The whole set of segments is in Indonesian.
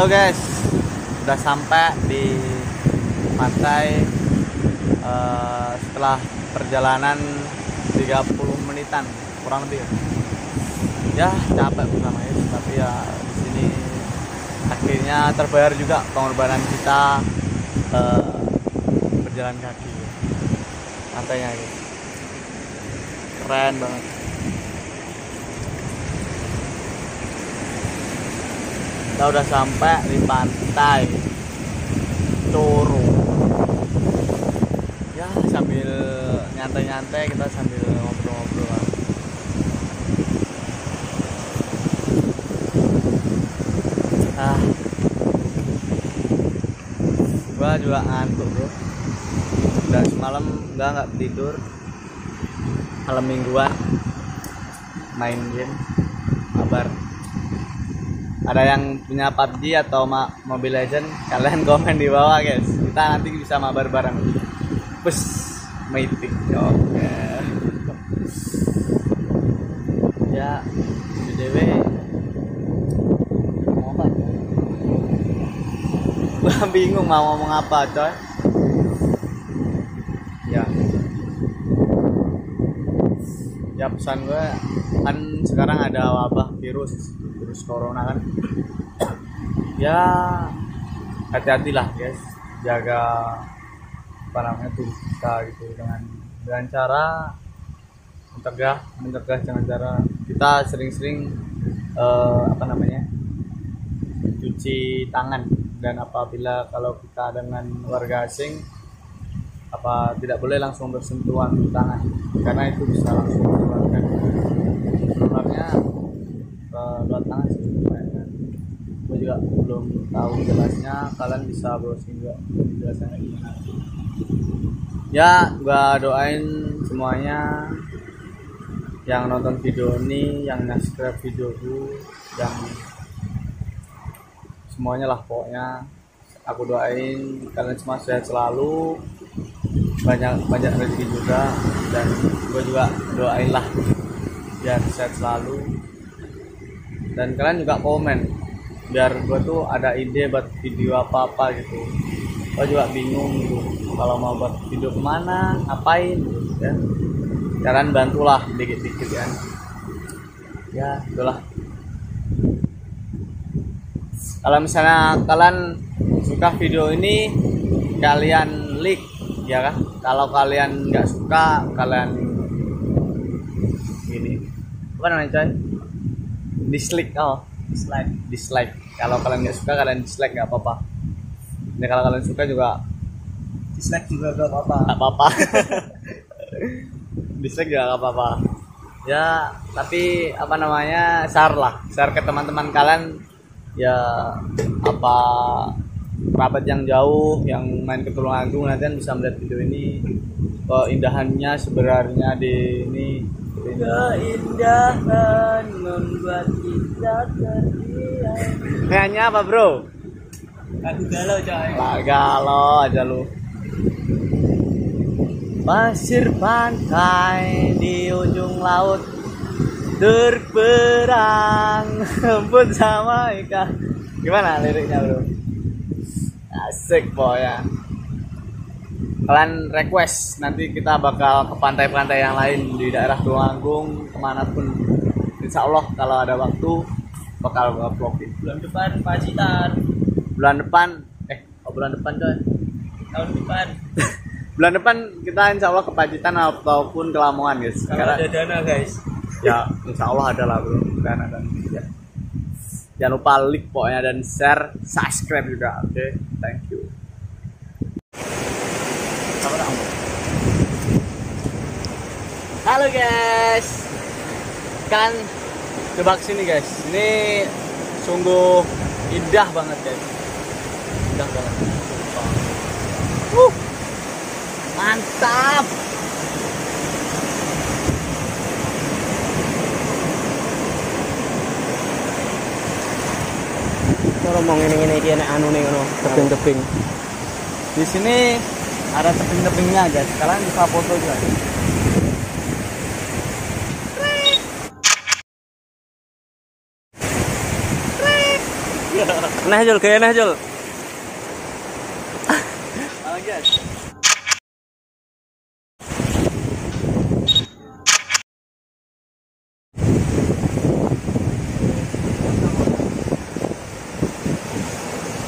Halo guys, udah sampai di pantai setelah perjalanan 30 menitan kurang lebih. Ya capek bersama guys, tapi ya di sini akhirnya terbayar juga pengorbanan kita berjalan kaki. Pantainya guys, keren banget. Kita udah sampai di pantai Coro. Ya sambil nyantai-nyantai kita sambil ngobrol-ngobrol. Gua juga ngantuk bro. Udah semalam nggak tidur. Malam mingguan main game. Kabar ada yang punya PUBG atau Mobile Legend, kalian komen di bawah guys, kita nanti bisa mabar bareng. Bus mythic. Oke. Ya BTW mau apa? Gua bingung mau ngomong apa coy. Ya pesan gue kan sekarang ada wabah virus corona kan. Ya hati-hatilah guys, jaga apa namanya tubuh kita gitu dengan cara mencegah dengan cara kita sering-sering cuci tangan, dan apabila kalau kita dengan warga asing tidak boleh langsung bersentuhan tangan karena itu bisa langsung menularkan. Sebenarnya lewat tangan sih, gue juga belum tahu jelasnya, kalian bisa browsing juga penjelasannya gimana. Ya gua doain semuanya yang nonton video ini, yang subscribe videoku, yang semuanya lah pokoknya. Aku doain kalian semua sehat selalu, banyak rezeki juga, dan gue juga doain lah biar sehat selalu. Dan kalian juga komen biar gue tuh ada ide buat video apa gitu. Gue juga bingung gitu kalau mau buat video kemana, ngapain gitu kan. Kalian bantulah dikit-dikit kan. Ya itulah. Kalau misalnya kalian suka video ini, kalian like ya kan. Kalau kalian nggak suka, kalian ini apa namanya coy, dislike. Dislike. Kalau kalian nggak suka, kalian dislike, nggak apa-apa. Ini kalau kalian suka juga dislike juga nggak apa-apa. Dislike juga nggak apa-apa ya, tapi share ke teman-teman kalian ya, apa kerabat yang jauh yang main ke Tulungagung, nanti kan bisa melihat video ini. Keindahannya sebenarnya di ini, keindahan membuat kita terdiam. Nyanyi apa bro? Lagu galau coy. Galau aja lu. Pasir pantai di ujung laut terperang pun sama ikan. Gimana liriknya bro? Asik pokoknya. Kalian request, nanti kita bakal ke pantai-pantai yang lain di daerah Tulungagung, kemanapun. Insya Allah kalau ada waktu bakal vlogin. Bulan depan Pacitan. Bulan depan coy. Tahun depan. Bulan depan kita insya Allah ke Pacitan ataupun ke Lamongan guys. Kalau ada dana guys. Ya insya Allah ada lah bro, dana dan ya. Jangan lupa like pokoknya, dan share, subscribe juga. Oke, thank you. Halo guys, kan coba kesini guys. Ini sungguh indah banget guys. Indah banget. Mantap. Kalau mau ngene-ngene iki enek anu ning ngono, tebing-tebing. Di sini ada tebing-tebingnya guys. Kalian bisa foto juga. Nah Jul, gaya nah Jul. Halo guys.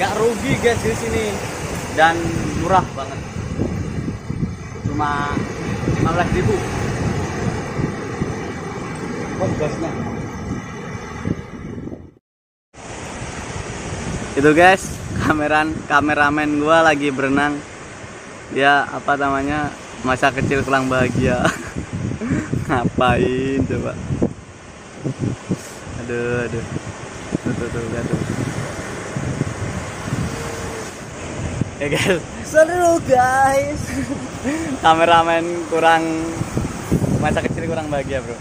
Gak rugi guys di sini dan murah banget. Cuma 15.000. Oh, gasnya. Itu guys, kameramen gua lagi berenang. Dia apa namanya? Masa kecil kurang bahagia. Ngapain coba? Aduh. Tuh, lihat tuh. Ya guys, seru guys. Kameramen kurang masa kecil kurang bahagia, bro.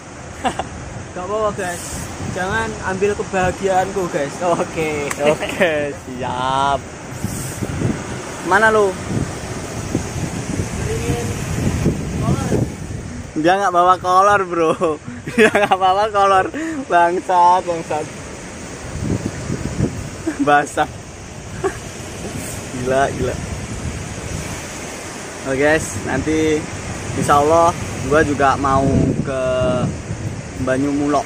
Gak apa-apa guys. Jangan ambil kebahagiaanku guys. Oke, siap. Mana lu? Dia nggak bawa kolor, bro. Dia nggak bawa kolor. Bangsat. Basah. Gila. Oke guys, nanti insya Allah gua juga mau ke Banyumulok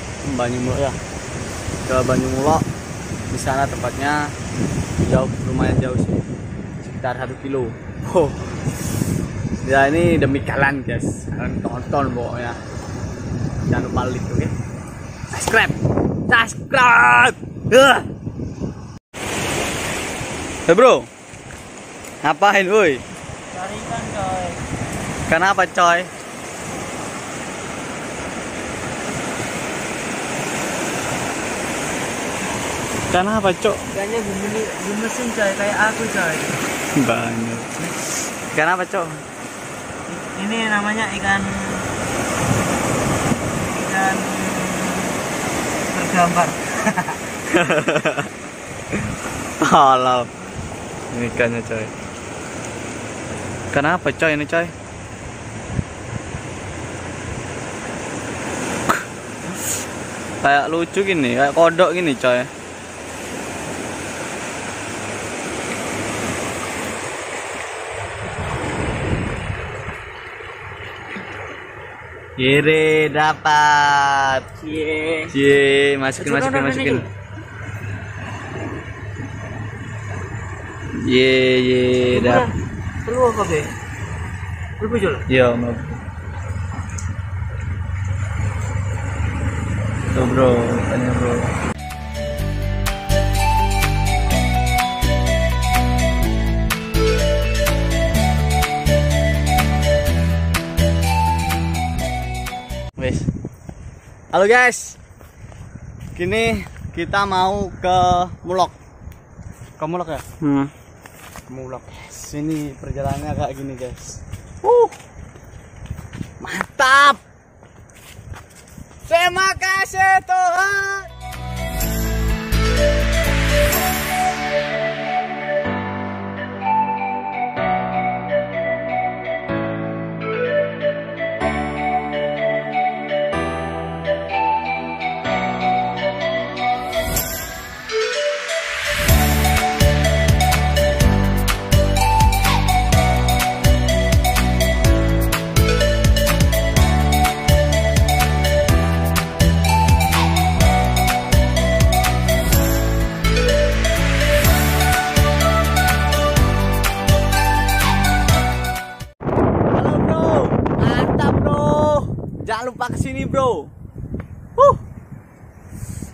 ya. Ke Banyumulok. Di sana tempatnya lumayan jauh sih. Sekitar 1 kilo. Oh. Ya ini demi kalian guys. Kalian tonton pokoknya. Jangan lupa like, oke? Subscribe. Hey bro. Ngapain woi? Cari ikan coy. Kenapa coy? Kenapa cok? Ikannya gemesin coy, kayak aku coy. Banyak. Kenapa cok? Ini namanya ikan bergambar. Halal. Ini ikannya coy. Kenapa coy ini coy? Kayak lucu gini, kayak kodok gini coy. Kiri dapat. Cie, masukin. Ye dapat. Perlu apa be? Perlu Jul? Iya, mau. Tuh bro, tanya bro. Wes. Halo guys. Kini kita mau ke Mulok. Ke Mulok ya? Mulok. Sini perjalanannya kayak gini guys. Mantap. Terima kasih Tuhan. Jangan lupa kesini bro.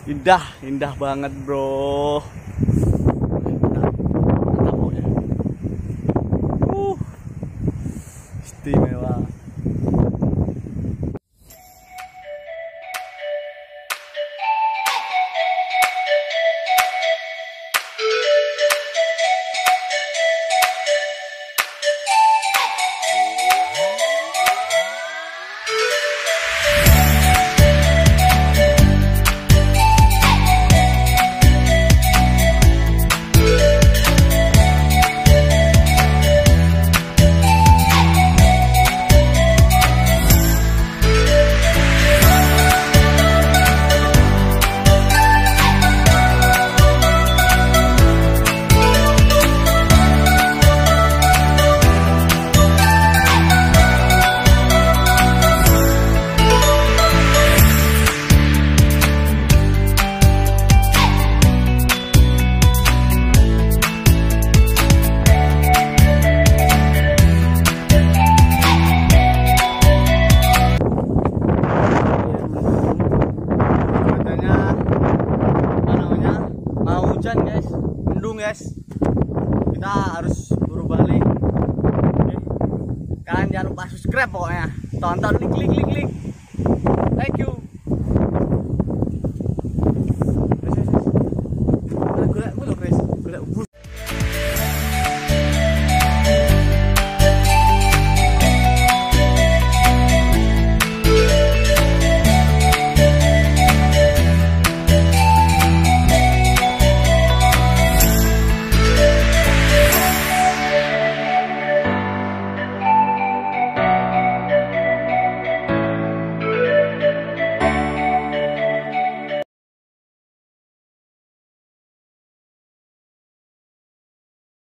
Indah banget bro. Mantap pokoknya. Istimewa. guys. Kita harus buru balik. Oke. Kalian jangan lupa subscribe pokoknya. Tonton klik klik klik klik.